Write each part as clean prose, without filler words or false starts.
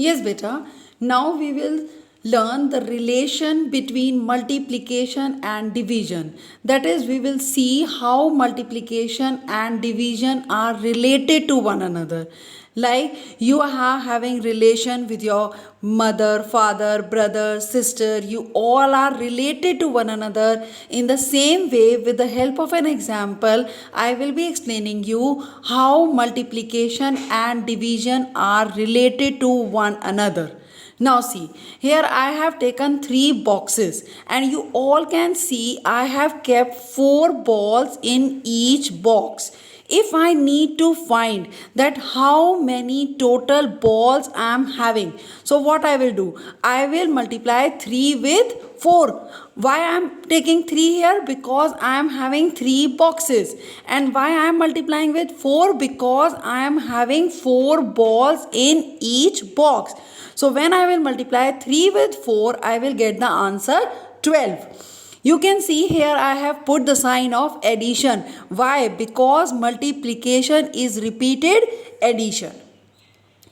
Yes, beta. Now we will learn the relation between multiplication and division. That is, we will see how multiplication and division are related to one another. Like you are having relation with your mother, father, brother, sister. You all are related to one another. In the same way, with the help of an example, I will be explaining you how multiplication and division are related to one another. Now see, here I have taken 3 boxes and you all can see I have kept 4 balls in each box. If I need to find that how many total balls I am having, so what I will do? I will multiply 3 with 4. Why I am taking 3 here? Because I am having 3 boxes. And why I am multiplying with 4? Because I am having 4 balls in each box. So when I will multiply 3 with 4, I will get the answer 12. You can see here I have put the sign of addition. Why? Because multiplication is repeated addition.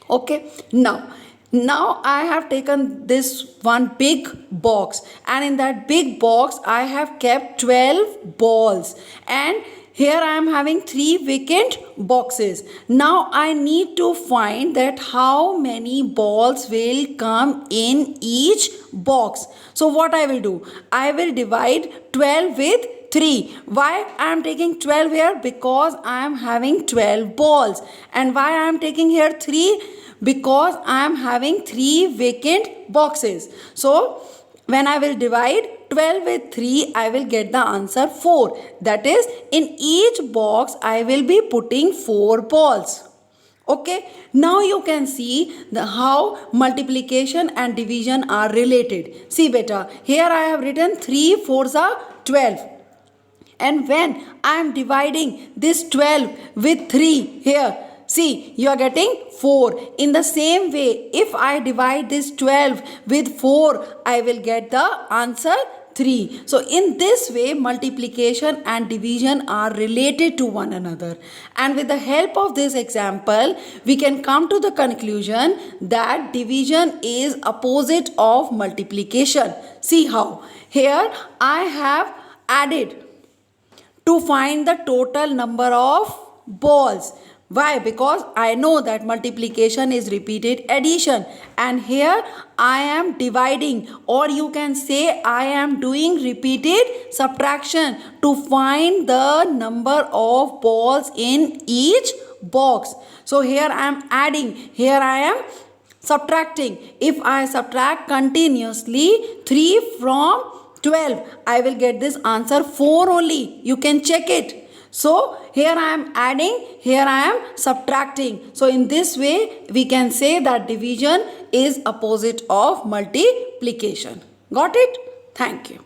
Okay. Now I have taken this one big box and in that big box I have kept 12 balls and here I am having 3 vacant boxes. Now I need to find that how many balls will come in each box. So what I will do? I will divide 12 with 3. Why I am taking 12 here? Because I am having 12 balls. And why I am taking here 3? Because I am having 3 vacant boxes. So when I will divide 12 with 3, I will get the answer 4. That is, in each box, I will be putting 4 balls. Okay. Now you can see how multiplication and division are related. See beta, here I have written 3 4s are 12. And when I am dividing this 12 with 3 here, see, you are getting 4. In the same way, if I divide this 12 with 4, I will get the answer 3. So, in this way, multiplication and division are related to one another. And with the help of this example, we can come to the conclusion that division is opposite of multiplication. See how? Here, I have added to find the total number of balls. Why? Because I know that multiplication is repeated addition and here I am dividing, or you can say I am doing repeated subtraction to find the number of balls in each box. So here I am adding, here I am subtracting. If I subtract continuously 3 from 12, I will get this answer 4 only. You can check it. So here I am adding, here I am subtracting. So in this way we can say that division is opposite of multiplication. Got it? Thank you.